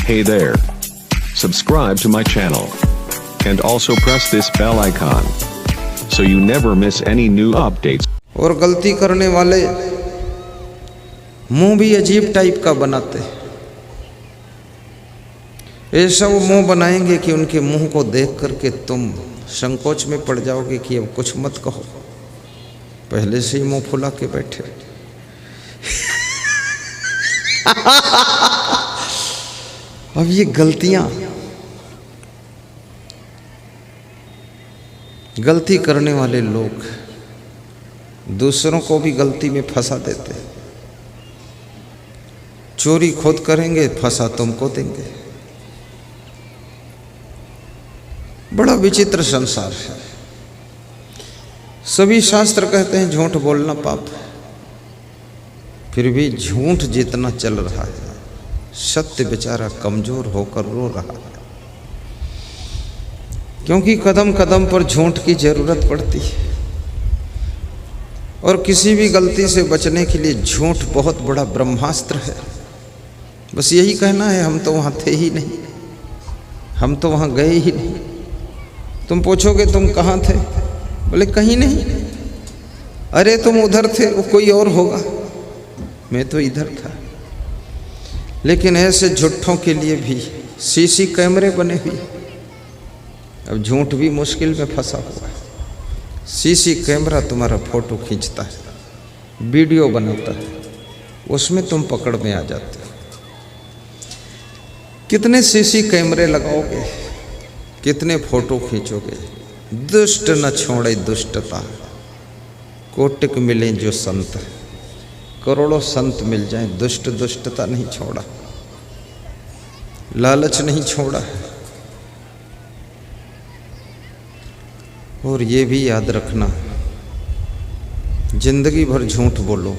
Hey there. Subscribe to my channel. And also press this bell icon. So you never miss any new updates. और गलती करने वाले मुंह भी अजीब टाइप का बनाते हैं। ऐसा वो मुंह बनाएंगे कि उनके मुंह को देख करके तुम संकोच में पड़ जाओगे कि अब कुछ मत कहो, पहले से ही मुंह फुला के बैठे। अब ये गलती करने वाले लोग दूसरों को भी गलती में फंसा देते। चोरी खुद करेंगे, फंसा तुमको देंगे। बड़ा विचित्र संसार है। सभी शास्त्र कहते हैं झूठ बोलना पाप है, फिर भी झूठ जितना चल रहा है, सत्य बेचारा कमजोर होकर रो रहा है, क्योंकि कदम कदम पर झूठ की जरूरत पड़ती है। और किसी भी गलती से बचने के लिए झूठ बहुत बड़ा ब्रह्मास्त्र है। बस यही कहना है, हम तो वहाँ थे ही नहीं, हम तो वहाँ गए ही नहीं। तुम पूछोगे तुम कहाँ थे, बोले कहीं नहीं। अरे तुम उधर थे, वो कोई और होगा, मैं तो इधर था। लेकिन ऐसे झूठों के लिए भी सीसी कैमरे बने हुए। अब झूठ भी मुश्किल में फंसा हुआ है। सीसी कैमरा तुम्हारा फोटो खींचता है, वीडियो बनाता है, उसमें तुम पकड़ में आ जाते हो। कितने सीसी कैमरे लगाओगे, कितने फोटो खींचोगे। दुष्ट न छोड़े दुष्टता, कोटिक मिले जो संत। करोड़ों संत मिल जाएं, दुष्ट दुष्टता नहीं छोड़ा, लालच नहीं छोड़ा है। और ये भी याद रखना, जिंदगी भर झूठ बोलो,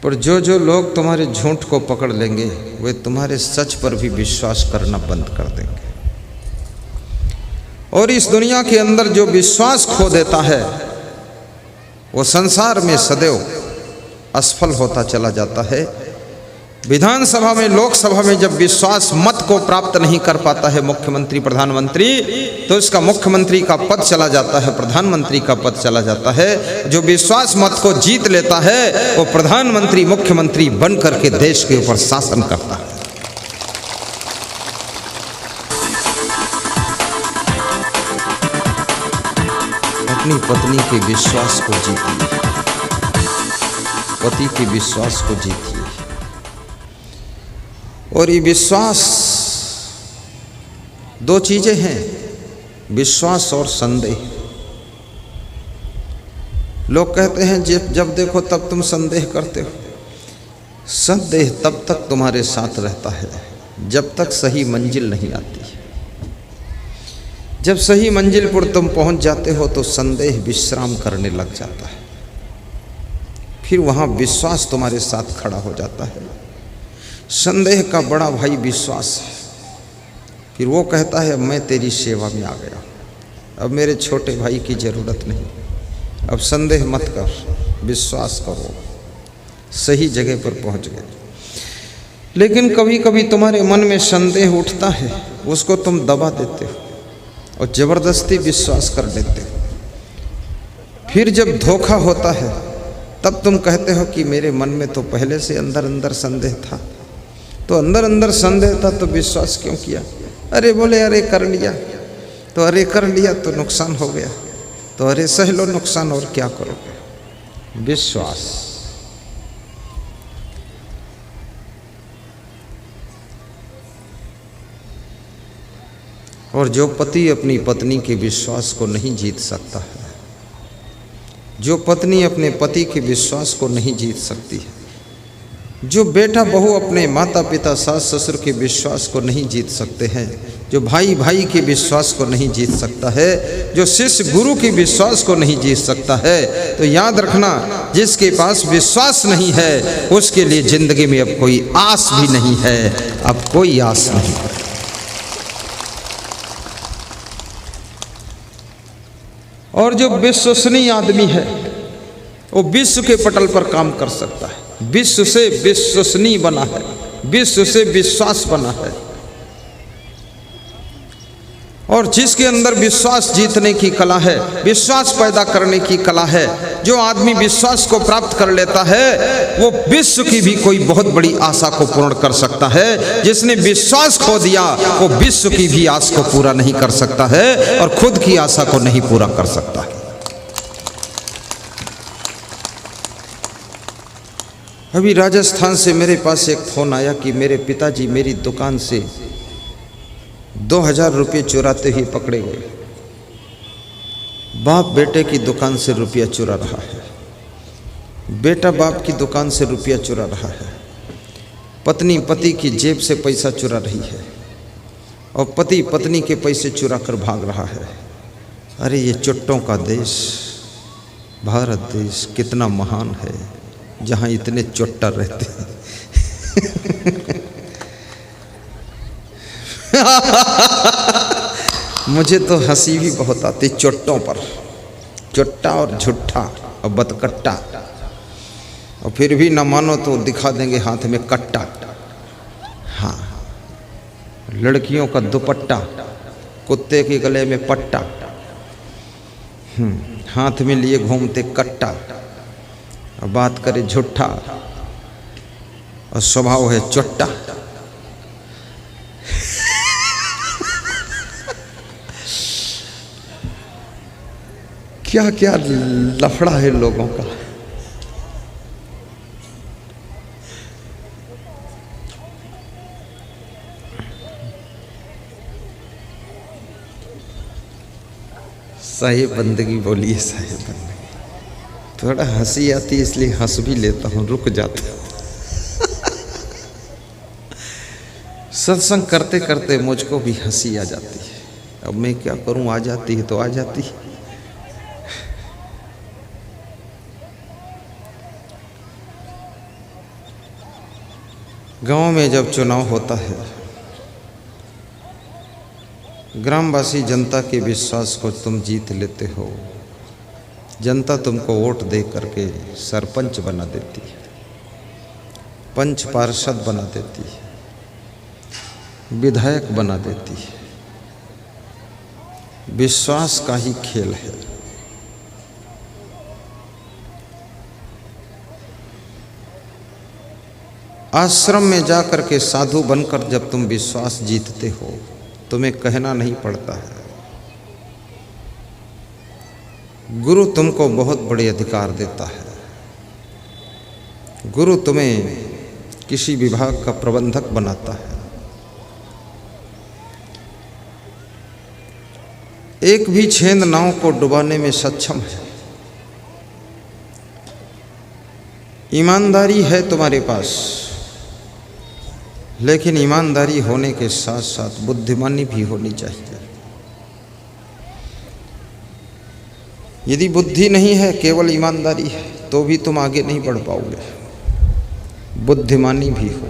पर जो जो लोग तुम्हारे झूठ को पकड़ लेंगे वे तुम्हारे सच पर भी विश्वास करना बंद कर देंगे। और इस दुनिया के अंदर जो विश्वास खो देता है वो संसार में सदैव असफल होता चला जाता है। विधानसभा में, लोकसभा में जब विश्वास मत को प्राप्त नहीं कर पाता है मुख्यमंत्री प्रधानमंत्री, तो इसका मुख्यमंत्री का पद चला जाता है, प्रधानमंत्री का पद चला जाता है। जो विश्वास मत को जीत लेता है वो प्रधानमंत्री मुख्यमंत्री बन करके देश के ऊपर शासन करता है। अपनी पत्नी के विश्वास को जीतिए, पति के विश्वास को जीतिए। और ये विश्वास दो चीजें हैं, विश्वास और संदेह। लोग कहते हैं जब देखो तब तुम संदेह करते हो। संदेह तब तक तुम्हारे साथ रहता है जब तक सही मंजिल नहीं आती। जब सही मंजिल पर तुम पहुंच जाते हो तो संदेह विश्राम करने लग जाता है, फिर वहां विश्वास तुम्हारे साथ खड़ा हो जाता है। संदेह का बड़ा भाई विश्वास है। फिर वो कहता है मैं तेरी सेवा में आ गया, अब मेरे छोटे भाई की ज़रूरत नहीं, अब संदेह मत कर, विश्वास करो, सही जगह पर पहुंच गए। लेकिन कभी कभी तुम्हारे मन में संदेह उठता है, उसको तुम दबा देते हो और ज़बरदस्ती विश्वास कर देते हो। फिर जब धोखा होता है तब तुम कहते हो कि मेरे मन में तो पहले से अंदर अंदर संदेह था, तो अंदर अंदर संदेह था तो विश्वास क्यों किया। अरे बोले अरे कर लिया, तो अरे कर लिया तो नुकसान हो गया, तो अरे सह लो नुकसान, और क्या करोगे। विश्वास। और जो पति अपनी पत्नी के विश्वास को नहीं जीत सकता है, जो पत्नी अपने पति के विश्वास को नहीं जीत सकती है, जो बेटा बहू अपने माता पिता सास ससुर के विश्वास को नहीं जीत सकते हैं, जो भाई भाई के विश्वास को नहीं जीत सकता है, जो शिष्य गुरु के विश्वास को नहीं जीत सकता है, तो याद रखना जिसके पास विश्वास नहीं है उसके लिए जिंदगी में अब कोई आस भी नहीं है, अब कोई आस नहीं है। और जो विश्वसनीय आदमी है वो विश्व के पटल पर काम कर सकता है, विश्व से विश्वसनीय बना है, विश्व से विश्वास बना है। और जिसके अंदर विश्वास जीतने की कला है, विश्वास पैदा करने की कला है, जो आदमी विश्वास को प्राप्त कर लेता है वो विश्व की भी कोई बहुत बड़ी आशा को पूर्ण कर सकता है। जिसने विश्वास खो दिया वो विश्व की भी आस को पूरा नहीं कर सकता है और खुद की आशा को नहीं पूरा कर सकता है। अभी राजस्थान से मेरे पास एक फोन आया कि मेरे पिताजी मेरी दुकान से 2000 रुपये चुराते हुए पकड़े गए। बाप बेटे की दुकान से रुपया चुरा रहा है, बेटा बाप की दुकान से रुपया चुरा रहा है, पत्नी पति की जेब से पैसा चुरा रही है और पति पत्नी के पैसे चुरा कर भाग रहा है। अरे ये चुट्टों का देश भारत देश कितना महान है जहाँ इतने चुट्टा रहते हैं। मुझे तो हंसी भी बहुत आती चुट्टों पर, चुट्टा और झुट्ठा और बदकट्टा, और फिर भी ना मानो तो दिखा देंगे हाथ में कट्टा। हाँ, लड़कियों का दुपट्टा, कुत्ते के गले में पट्टा, हाथ में लिए घूमते कट्टा, और बात करे झुट्ठा और स्वभाव है चुट्टा। क्या क्या लफड़ा है लोगों का। साहिब बंदगी बोलिए, साहिब बंदगी। थोड़ा हंसी आती है इसलिए हंस भी लेता हूँ, रुक जाता हूँ। सत्संग करते करते मुझको भी हंसी आ जाती है। अब मैं क्या करूँ, आ जाती है तो आ जाती है। गांव में जब चुनाव होता है, ग्रामवासी जनता के विश्वास को तुम जीत लेते हो। जनता तुमको वोट दे करके सरपंच बना देती है, पंच पार्षद बना देती है, विधायक बना देती है। विश्वास का ही खेल है। आश्रम में जाकर के साधु बनकर जब तुम विश्वास जीतते हो, तुम्हें कहना नहीं पड़ता है। गुरु तुमको बहुत बड़े अधिकार देता है। गुरु तुम्हें किसी विभाग का प्रबंधक बनाता है। एक भी छेद नाव को डुबाने में सक्षम है। ईमानदारी है तुम्हारे पास, लेकिन ईमानदारी होने के साथ साथ बुद्धिमानी भी होनी चाहिए। यदि बुद्धि नहीं है, केवल ईमानदारी है, तो भी तुम आगे नहीं बढ़ पाओगे। बुद्धिमानी भी हो,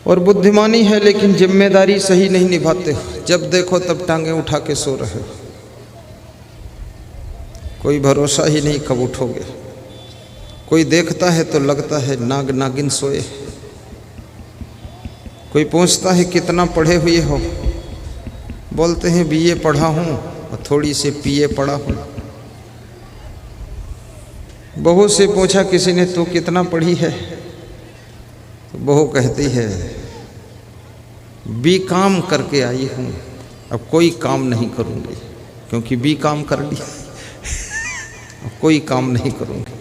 और बुद्धिमानी है लेकिन जिम्मेदारी सही नहीं निभाते हो। जब देखो तब टांगे उठा के सो रहे हो, कोई भरोसा ही नहीं कब उठोगे। कोई देखता है तो लगता है नाग नागिन सोए। कोई पूछता है कितना पढ़े हुए हो, बोलते हैं बीए पढ़ा हूँ और थोड़ी सी पीए पढ़ा हूँ। बहू से पूछा किसी ने तू कितना पढ़ी है, तो बहू कहती है बी काम करके आई हूँ, अब कोई काम नहीं करूँगी क्योंकि बी काम कर लिया, अब कोई काम नहीं करूँगी।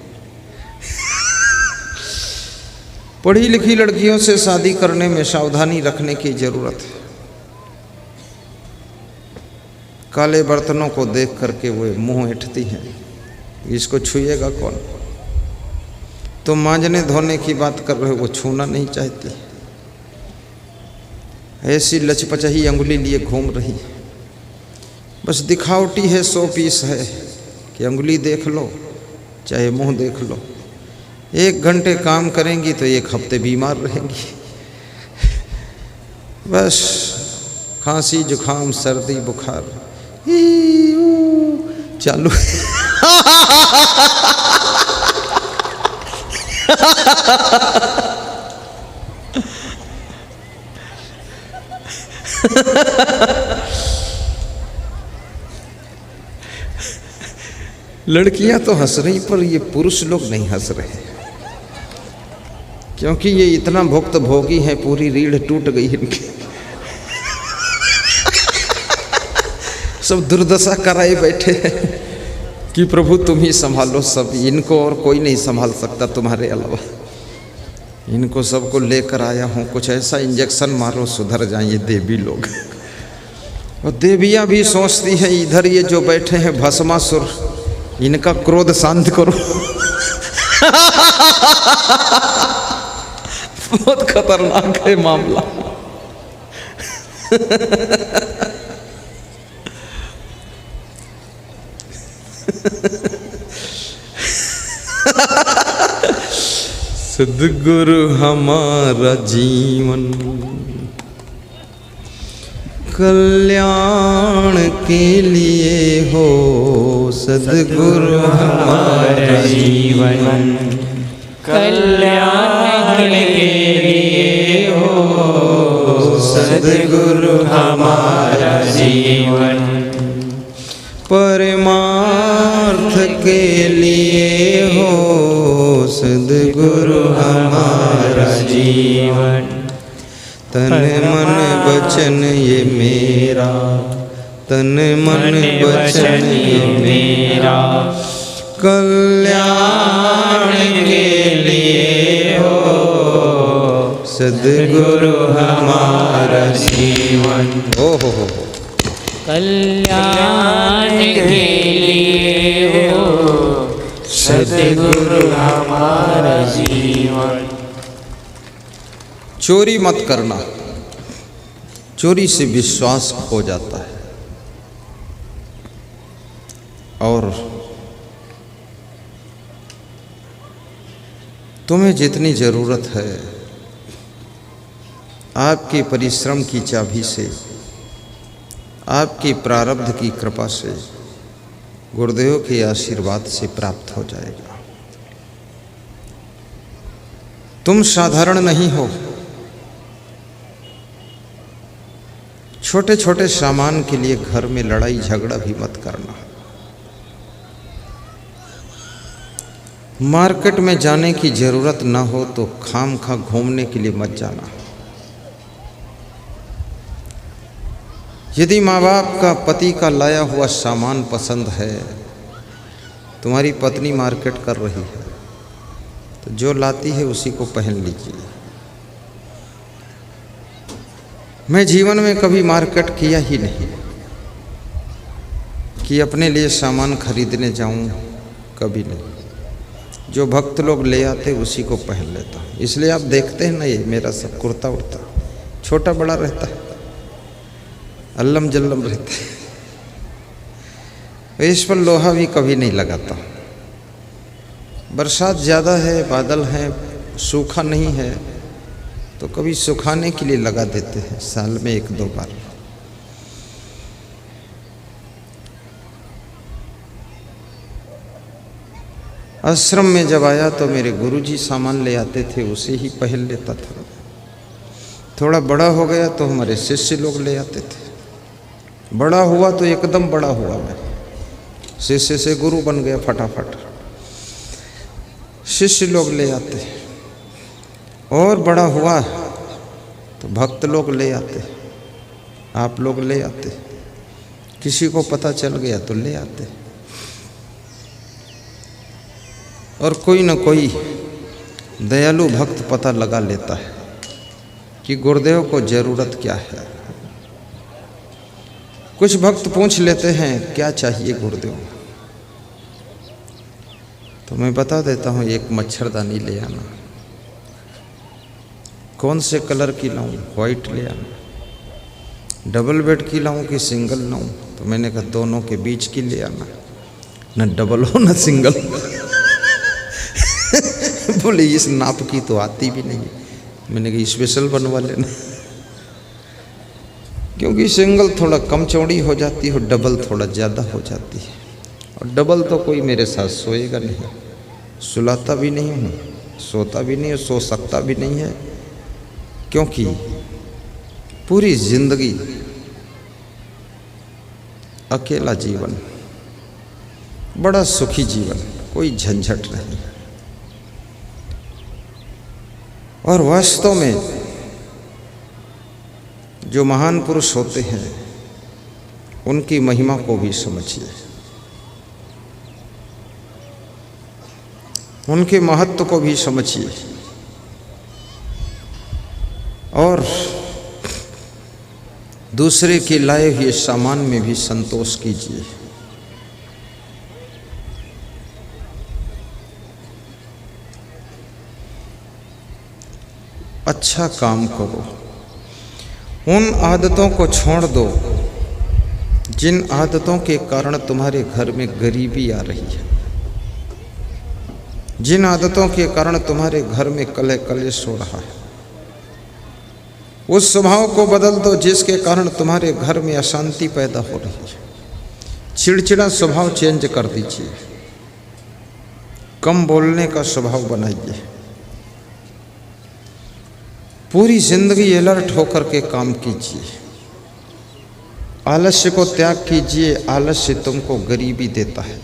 पढ़ी लिखी लड़कियों से शादी करने में सावधानी रखने की जरूरत है। काले बर्तनों को देख करके वो मुंह ऐंठती हैं, इसको छुएगा कौन। तो मांजने धोने की बात कर रहे हो, वो छूना नहीं चाहती। ऐसी लचपचही अंगुली लिए घूम रही, बस दिखावटी है, 100 पीस है कि अंगुली देख लो चाहे मुंह देख लो। 1 घंटे काम करेंगी तो 1 हफ्ते बीमार रहेंगी। बस खांसी जुखाम सर्दी बुखार चालू। लड़कियां तो हंस रही, पर ये पुरुष लोग नहीं हंस रहे, क्योंकि ये इतना भुक्त भोगी है, पूरी रीढ़ टूट गई इनकी। सब दुर्दशा कराए बैठे हैं कि प्रभु तुम ही संभालो सब, इनको और कोई नहीं संभाल सकता तुम्हारे अलावा। इनको सबको लेकर आया हूँ, कुछ ऐसा इंजेक्शन मारो सुधर जाएं ये देवी लोग। और देवियाँ भी सोचती हैं इधर ये जो बैठे हैं भस्मासुर, इनका क्रोध शांत करो। बहुत खतरनाक है मामला। सद्गुरु हमारा जीवन कल्याण के लिए हो, सद्गुरु हमारा जीवन कल्याण के लिए हो, सद्गुरु हमारा जीवन परमार्थ के लिए हो, सद्गुरु हमारा जीवन तन मन वचन ये मेरा, तन मन वचन ये मेरा कल्याण के लिए हो, सद्गुरु हमारा जीवन। ओ हो कल्याण के लिए हो, सद्गुरु हमारा जीवन। चोरी मत करना, चोरी से विश्वास खो जाता है। और तुम्हें जितनी ज़रूरत है आपके परिश्रम की चाबी से, आपके प्रारब्ध की कृपा से, गुरुदेव के आशीर्वाद से प्राप्त हो जाएगा। तुम साधारण नहीं हो। छोटे छोटे सामान के लिए घर में लड़ाई झगड़ा भी मत करना। मार्केट में जाने की जरूरत ना हो तो खामखा घूमने के लिए मत जाना। यदि माँ बाप का पति का लाया हुआ सामान पसंद है, तुम्हारी पत्नी मार्केट कर रही है, तो जो लाती है उसी को पहन लीजिए। मैं जीवन में कभी मार्केट किया ही नहीं कि अपने लिए सामान खरीदने जाऊं, कभी नहीं। जो भक्त लोग ले आते उसी को पहन लेता हूँ। इसलिए आप देखते हैं ना, ये मेरा सब कुर्ता उड़ता छोटा बड़ा रहता है, अल्लम जल्लम रहता है। इस पर लोहा भी कभी नहीं लगाता। बरसात ज़्यादा है, बादल हैं, सूखा नहीं है, तो कभी सुखाने के लिए लगा देते हैं, साल में 1-2 बार। आश्रम में जब आया तो मेरे गुरुजी सामान ले आते थे, उसे ही पहन लेता था। थोड़ा बड़ा हो गया तो हमारे शिष्य लोग ले आते थे। बड़ा हुआ तो एकदम बड़ा हुआ, मैं शिष्य से गुरु बन गया फटाफट। शिष्य लोग ले आते, और बड़ा हुआ तो भक्त लोग ले आते, आप लोग ले आते, किसी को पता चल गया तो ले आते। और कोई न कोई दयालु भक्त पता लगा लेता है कि गुरुदेव को ज़रूरत क्या है। कुछ भक्त पूछ लेते हैं क्या चाहिए गुरुदेव, तो मैं बता देता हूँ, एक मच्छरदानी ले आना। कौन से कलर की लाऊं? वाइट ले आना। डबल बेड की लाऊं कि सिंगल लाऊं? तो मैंने कहा दोनों के बीच की ले आना, न डबल हो न सिंगल। बोले इस नाप की तो आती भी नहीं। मैंने कहा स्पेशल बनवा लेना, क्योंकि सिंगल थोड़ा कम चौड़ी हो जाती है, डबल थोड़ा ज़्यादा हो जाती है। और डबल तो कोई मेरे साथ सोएगा नहीं, सुलाता भी नहीं हूँ, सोता भी नहीं, सो सकता भी नहीं है, क्योंकि पूरी जिंदगी अकेला जीवन, बड़ा सुखी जीवन, कोई झंझट नहीं। और वास्तव में जो महान पुरुष होते हैं उनकी महिमा को भी समझिए, उनके महत्व को भी समझिए और दूसरे के लाए हुए सामान में भी संतोष कीजिए। अच्छा काम करो, उन आदतों को छोड़ दो जिन आदतों के कारण तुम्हारे घर में गरीबी आ रही है, जिन आदतों के कारण तुम्हारे घर में कलह कलेश हो रहा है। उस स्वभाव को बदल दो जिसके कारण तुम्हारे घर में अशांति पैदा हो रही है। चिड़चिड़ा स्वभाव चेंज कर दीजिए, कम बोलने का स्वभाव बनाइए, पूरी जिंदगी अलर्ट होकर के काम कीजिए, आलस्य को त्याग कीजिए। आलस्य तुमको गरीबी देता है।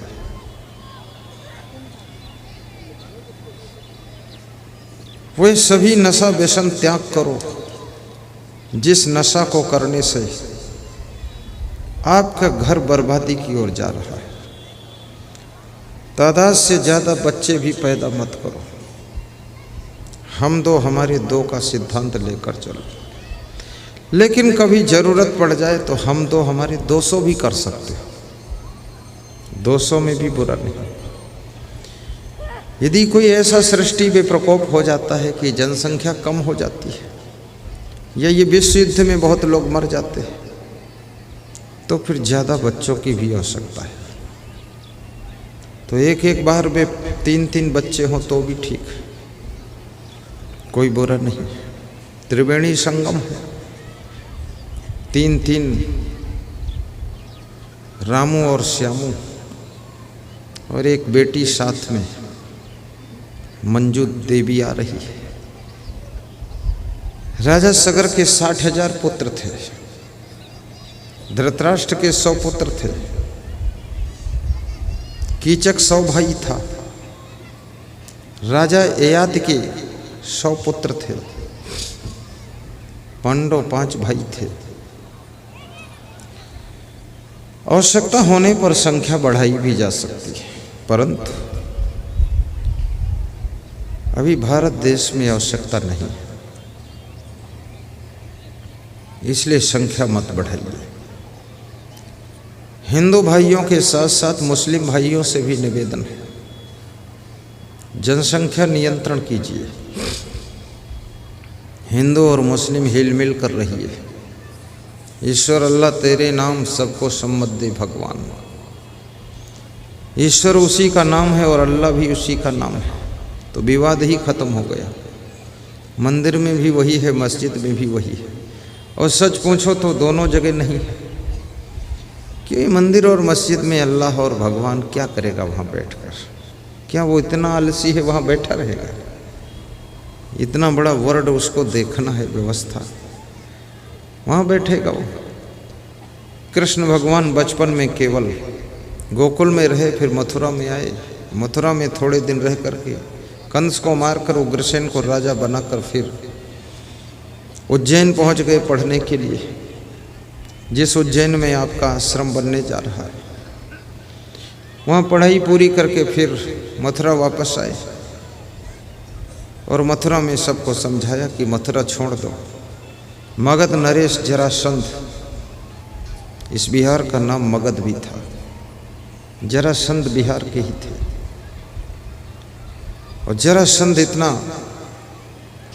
वे सभी नशा व्यसन त्याग करो जिस नशा को करने से आपका घर बर्बादी की ओर जा रहा है। तादाद से ज़्यादा बच्चे भी पैदा मत करो। हम दो हमारे दो का सिद्धांत लेकर चलो, लेकिन कभी ज़रूरत पड़ जाए तो हम दो हमारे 200 भी कर सकते हो, 200 में भी बुरा नहीं। यदि कोई ऐसा सृष्टि में प्रकोप हो जाता है कि जनसंख्या कम हो जाती है या ये विश्व युद्ध में बहुत लोग मर जाते हैं, तो फिर ज़्यादा बच्चों की भी आवश्यकता है। तो एक एक बार में 3-3 बच्चे हों तो भी ठीक है, कोई बुरा नहीं। त्रिवेणी संगम है, 3-3 रामू और श्यामू और एक बेटी साथ में मंजू देवी आ रही है। राजा सगर के 60,000 पुत्र थे, धृतराष्ट्र के 100 पुत्र थे, कीचक 100 भाई था, राजा ययाति के 100 पुत्र थे, पांडव 5 भाई थे। आवश्यकता होने पर संख्या बढ़ाई भी जा सकती है, परंतु अभी भारत देश में आवश्यकता नहीं, इसलिए संख्या मत बढ़ाइए। हिंदू भाइयों के साथ साथ मुस्लिम भाइयों से भी निवेदन है, जनसंख्या नियंत्रण कीजिए। हिंदू और मुस्लिम हिल मिल कर रही है। ईश्वर अल्लाह तेरे नाम सबको सम्मत दे भगवान। ईश्वर उसी का नाम है और अल्लाह भी उसी का नाम है, तो विवाद ही खत्म हो गया। मंदिर में भी वही है, मस्जिद में भी वही है। और सच पूछो तो दोनों जगह नहीं है, कि मंदिर और मस्जिद में अल्लाह और भगवान क्या करेगा वहाँ बैठकर? क्या वो इतना आलसी है वहाँ बैठा रहेगा? इतना बड़ा वर्ड उसको देखना है, व्यवस्था, वहाँ बैठेगा वो। कृष्ण भगवान बचपन में केवल गोकुल में रहे, फिर मथुरा में आए। मथुरा में थोड़े दिन रह करके कंस को मारकर उग्रसेन को राजा बनाकर फिर उज्जैन पहुँच गए पढ़ने के लिए, जिस उज्जैन में आपका आश्रम बनने जा रहा है। वहाँ पढ़ाई पूरी करके फिर मथुरा वापस आए और मथुरा में सबको समझाया कि मथुरा छोड़ दो। मगध नरेश जरासंध, इस बिहार का नाम मगध भी था, जरासंध बिहार के ही थे। और जरासंध इतना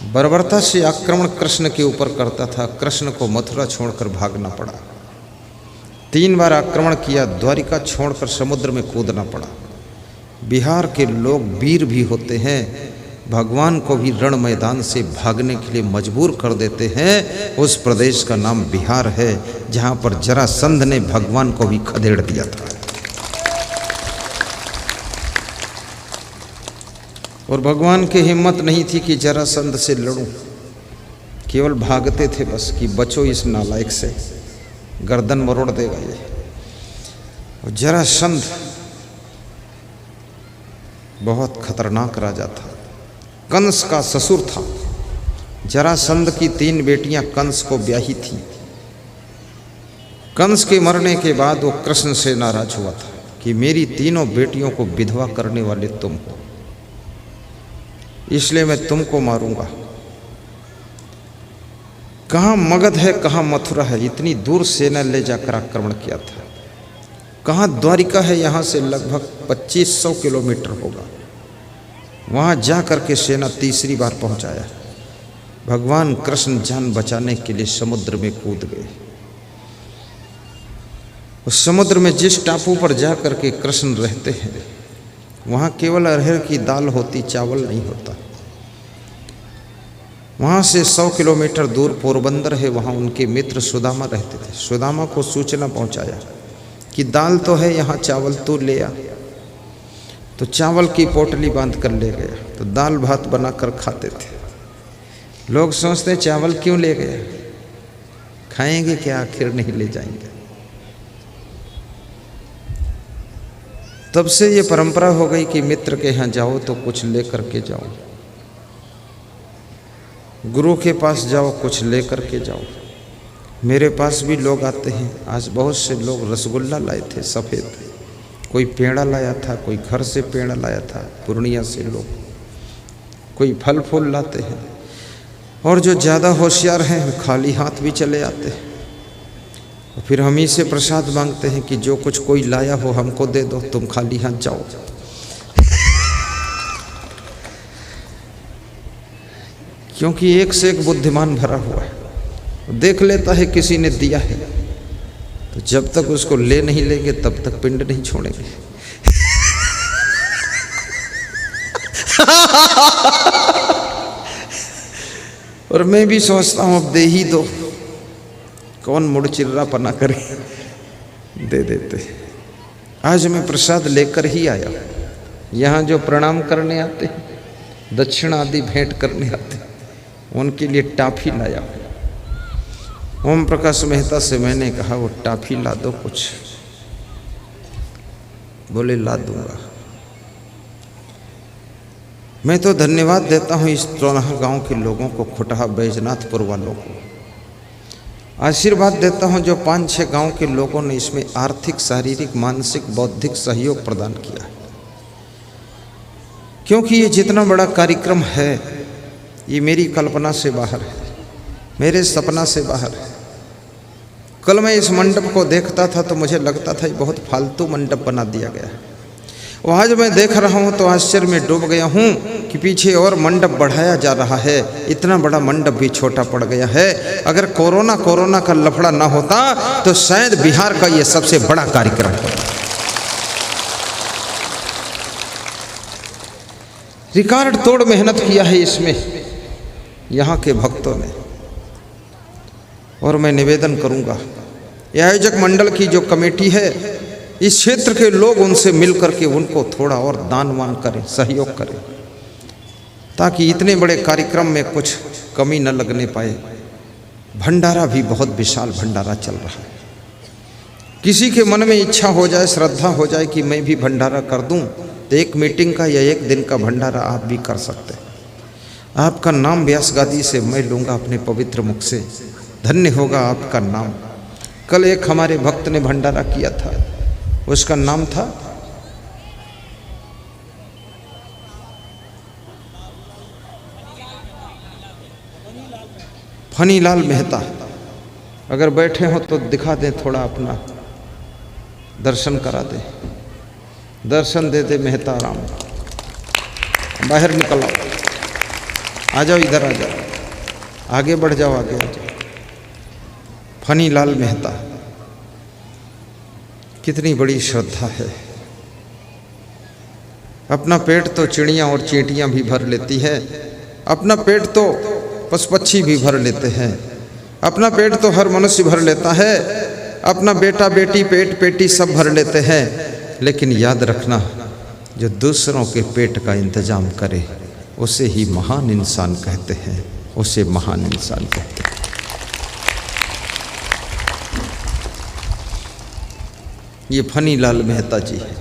बर्बरता से आक्रमण कृष्ण के ऊपर करता था, कृष्ण को मथुरा छोड़कर भागना पड़ा। 3 बार आक्रमण किया, द्वारिका छोड़कर समुद्र में कूदना पड़ा। बिहार के लोग वीर भी होते हैं, भगवान को भी रण मैदान से भागने के लिए मजबूर कर देते हैं। उस प्रदेश का नाम बिहार है, जहाँ पर जरासंध ने भगवान को भी खदेड़ दिया था। और भगवान की हिम्मत नहीं थी कि जरासंध से लड़ूं, केवल भागते थे बस कि बचो इस नालायक से, गर्दन मरोड़ देगा ये। और जरासंध बहुत खतरनाक राजा था, कंस का ससुर था। जरासंध की 3 बेटियां कंस को ब्याही थी। कंस के मरने के बाद वो कृष्ण से नाराज हुआ था कि मेरी 3 बेटियों को विधवा करने वाले तुम हो, इसलिए मैं तुमको मारूंगा। कहाँ मगध है, कहाँ मथुरा है, इतनी दूर सेना ले जाकर आक्रमण किया था। कहाँ द्वारिका है, यहाँ से लगभग 2500 किलोमीटर होगा। वहाँ जा कर के सेना तीसरी बार पहुँचाया। भगवान कृष्ण जान बचाने के लिए समुद्र में कूद गए। उस समुद्र में जिस टापू पर जा कर के कृष्ण रहते हैं, वहाँ केवल अरहर की दाल होती, चावल नहीं होता। वहाँ से 100 किलोमीटर दूर पोरबंदर है, वहाँ उनके मित्र सुदामा रहते थे। सुदामा को सूचना पहुँचाया कि दाल तो है यहाँ, चावल तो ले आ। तो चावल की पोटली बांध कर ले गया, तो दाल भात बनाकर खाते थे। लोग सोचते चावल क्यों ले गया, खाएंगे क्या, आखिर नहीं ले जाएंगे। तब से ये परंपरा हो गई कि मित्र के यहाँ जाओ तो कुछ ले करके जाओ, गुरु के पास जाओ कुछ ले करके जाओ। मेरे पास भी लोग आते हैं, आज बहुत से लोग रसगुल्ला लाए थे सफ़ेद, कोई पेड़ा लाया था, कोई घर से पेड़ा लाया था, पूर्णिया से लोग, कोई फल फूल लाते हैं। और जो ज़्यादा होशियार हैं खाली हाथ भी चले आते हैं। और फिर हम ही से प्रसाद मांगते हैं कि जो कुछ कोई लाया हो हमको दे दो, तुम खाली हाथ जाओ। क्योंकि एक से एक बुद्धिमान भरा हुआ है, देख लेता है किसी ने दिया है, तो जब तक उसको ले नहीं लेंगे तब तक पिंड नहीं छोड़ेंगे। और मैं भी सोचता हूँ अब दे ही दो, कौन मुड़ चिर्रा पना करे, दे देते। आज मैं प्रसाद लेकर ही आया। यहाँ जो प्रणाम करने आते हैं, दक्षिण आदि भेंट करने आते हैं, उनके लिए टाफी लाया। ओम प्रकाश मेहता से मैंने कहा वो टाफी ला दो कुछ, बोले ला दूंगा। मैं तो धन्यवाद देता हूँ इस चौराहा गांव के लोगों को, खुटहा बैजनाथपुर वालों को आशीर्वाद देता हूँ जो 5-6 गांव के लोगों ने इसमें आर्थिक, शारीरिक, मानसिक, बौद्धिक सहयोग प्रदान किया। क्योंकि ये जितना बड़ा कार्यक्रम है ये मेरी कल्पना से बाहर है, मेरे सपना से बाहर है। कल मैं इस मंडप को देखता था तो मुझे लगता था ये बहुत फालतू मंडप बना दिया गया है। और आज मैं देख रहा हूँ तो आश्चर्य में डूब गया हूँ कि पीछे और मंडप बढ़ाया जा रहा है। इतना बड़ा मंडप भी छोटा पड़ गया है। अगर कोरोना का लफड़ा ना होता तो शायद बिहार का ये सबसे बड़ा कार्यक्रम होता। रिकॉर्ड तोड़ मेहनत किया है इसमें यहाँ के भक्तों ने। और मैं निवेदन करूँगा ये आयोजक मंडल की जो कमेटी है, इस क्षेत्र के लोग उनसे मिल करके उनको थोड़ा और दान वान करें, सहयोग करें, ताकि इतने बड़े कार्यक्रम में कुछ कमी न लगने पाए। भंडारा भी बहुत विशाल भंडारा चल रहा है। किसी के मन में इच्छा हो जाए, श्रद्धा हो जाए कि मैं भी भंडारा कर दूं, तो 1 मीटिंग का या 1 दिन का भंडारा आप भी कर सकते हैं। आपका नाम व्यास गादी से मैं लूँगा अपने पवित्र मुख से, धन्य होगा आपका नाम। कल एक हमारे भक्त ने भंडारा किया था, उसका नाम था फनीलाल मेहता। अगर बैठे हो तो दिखा दें, थोड़ा अपना दर्शन करा दे, दर्शन दे दे मेहता राम। बाहर निकल आओ, आ जाओ, इधर आ जाओ, आगे बढ़ जाओ, आगे आ जाओ। फनीलाल मेहता, कितनी बड़ी श्रद्धा है। अपना पेट तो चिड़ियाँ और चींटियाँ भी भर लेती है, अपना पेट तो पशु पक्षी भी भर लेते हैं, अपना पेट तो हर मनुष्य भर लेता है, अपना बेटा बेटी पेट पेटी सब भर लेते हैं। लेकिन याद रखना, जो दूसरों के पेट का इंतजाम करे उसे ही महान इंसान कहते हैं। उसे महान इंसान कहते हैं। ये फनी लाल मेहता जी है,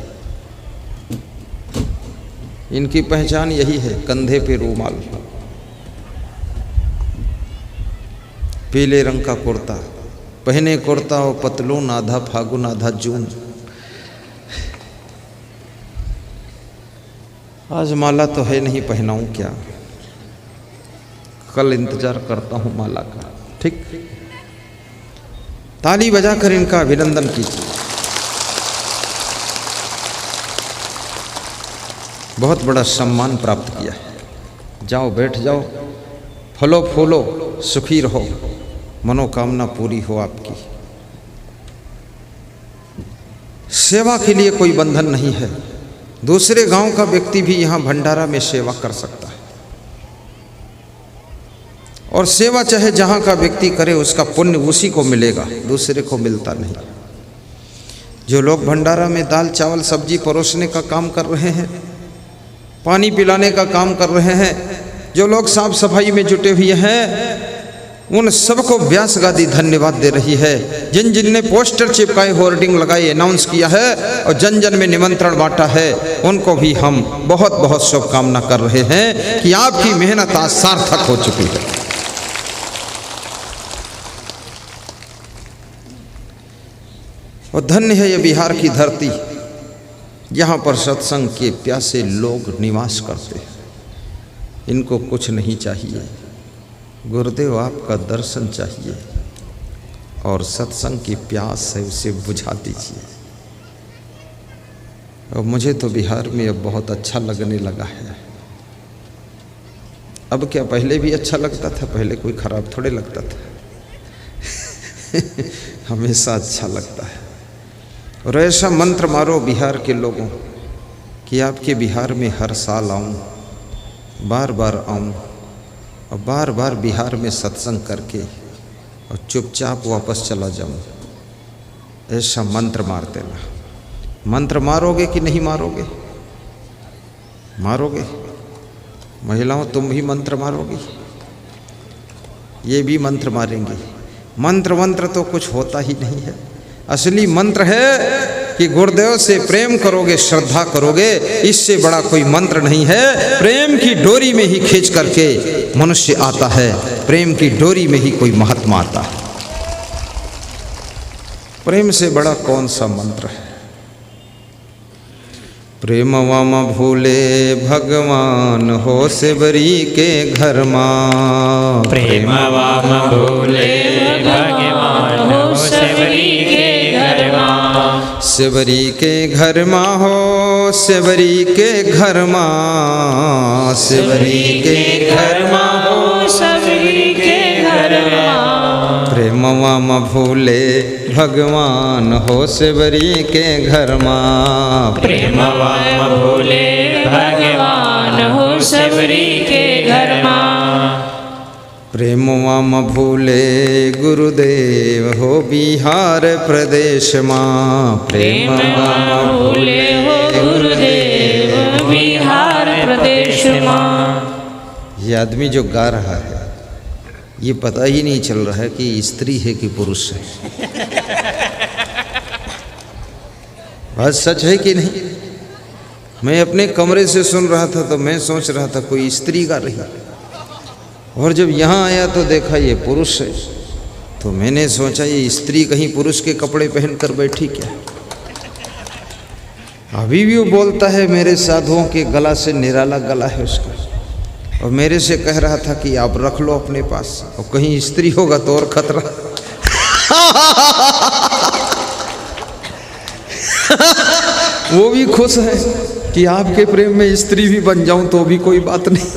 इनकी पहचान यही है, कंधे पे रूमाल, पीले रंग का कुर्ता पहने, कुर्ता और पतलून, आधा फागुन आधा जून। आज माला तो है नहीं, पहनाऊं क्या, कल इंतजार करता हूं माला का। ठीक, ताली बजाकर इनका अभिनंदन कीजिए। बहुत बड़ा सम्मान प्राप्त किया है। जाओ, बैठ जाओ, फलो फूलो, सुखी रहो, मनोकामना पूरी हो आपकी। सेवा के लिए कोई बंधन नहीं है। दूसरे गांव का व्यक्ति भी यहाँ भंडारा में सेवा कर सकता है, और सेवा चाहे जहाँ का व्यक्ति करे उसका पुण्य उसी को मिलेगा, दूसरे को मिलता नहीं। जो लोग भंडारा में दाल चावल सब्जी परोसने का काम कर रहे हैं, पानी पिलाने का काम कर रहे हैं, जो लोग साफ सफाई में जुटे हुए हैं, उन सबको व्यास गादी धन्यवाद दे रही है। जिन जिन ने पोस्टर चिपकाए, होर्डिंग लगाई, अनाउंस किया है और जन जन में निमंत्रण बांटा है, उनको भी हम बहुत बहुत शुभकामना कर रहे हैं कि आपकी मेहनत आज सार्थक हो चुकी है। और धन्य है ये बिहार की धरती, यहाँ पर सत्संग के प्यासे लोग निवास करते हैं। इनको कुछ नहीं चाहिए, गुरुदेव आपका दर्शन चाहिए और सत्संग की प्यास है, उसे बुझा दीजिए। और मुझे तो बिहार में अब बहुत अच्छा लगने लगा है। अब क्या, पहले भी अच्छा लगता था, पहले कोई खराब थोड़े लगता था हमेशा अच्छा लगता है। और ऐसा मंत्र मारो बिहार के लोगों कि आपके बिहार में हर साल आऊँ, बार बार आऊँ और बार बार बिहार में सत्संग करके और चुपचाप वापस चला जाऊँ। ऐसा मंत्र मार देना। मंत्र मारोगे कि नहीं मारोगे? मारोगे? महिलाओं तुम भी मंत्र मारोगी? ये भी मंत्र मारेंगे। मंत्र तो कुछ होता ही नहीं है। असली मंत्र है कि गुरुदेव से प्रेम करोगे, श्रद्धा करोगे, इससे बड़ा कोई मंत्र नहीं है। प्रेम की डोरी में ही खींच करके मनुष्य आता है, प्रेम की डोरी में ही कोई महात्मा आता है। प्रेम से बड़ा कौन सा मंत्र है? प्रेम वाम भूले भगवान हो सेवरी के घर माँ। प्रेम वाम भूले भगवान हो सेवरी के घर माँ। सेवरी के घर माँ हो, सेवरी के घर माँ, सेवरी के घर माँ हो, सेवरी के घर माँ। प्रेम वाम भूले भगवान हो सेवरी के घर माँ। प्रेम वाम भूले भगवान हो सेवरी के घर माँ। प्रेम वाम भूले गुरुदेव हो बिहार प्रदेश माँ। प्रेम वाम भूले हो गुरुदेव बिहार प्रदेश माँ। ये आदमी जो गा रहा है, ये पता ही नहीं चल रहा है कि स्त्री है कि पुरुष है। बात सच है कि नहीं? मैं अपने कमरे से सुन रहा था तो मैं सोच रहा था कोई स्त्री गा रही, और जब यहाँ आया तो देखा ये पुरुष है, तो मैंने सोचा ये स्त्री कहीं पुरुष के कपड़े पहनकर बैठी क्या? अभी भी वो बोलता है मेरे साधुओं के गला से निराला गला है उसका, और मेरे से कह रहा था कि आप रख लो अपने पास, और कहीं स्त्री होगा तो और खतरा। वो भी खुश है कि आपके प्रेम में स्त्री भी बन जाऊं तो भी कोई बात नहीं,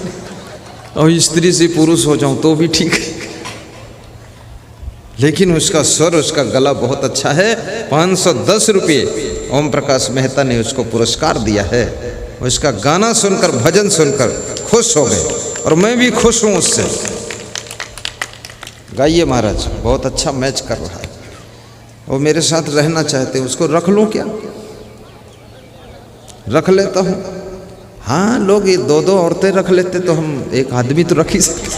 और स्त्री से पुरुष हो जाऊं तो भी ठीक है। लेकिन उसका स्वर, उसका गला बहुत अच्छा है। 510 रुपये ओम प्रकाश मेहता ने उसको पुरस्कार दिया है। उसका गाना सुनकर, भजन सुनकर खुश हो गए, और मैं भी खुश हूँ उससे। गाइए महाराज, बहुत अच्छा मैच कर रहा है, वो मेरे साथ रहना चाहते हैं, उसको रख लूँ क्या? रख लेता हूँ। हाँ, लोग ये 2-2 औरतें रख लेते तो हम एक आदमी तो रख ही सकते।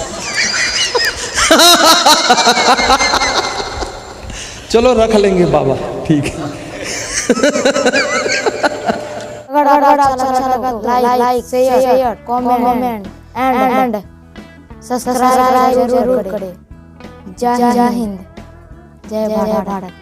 चलो रख लेंगे बाबा, ठीक है। अगर अच्छा लगा तो like share comment and subscribe जरूर करें। जय हिंद, जय भारत।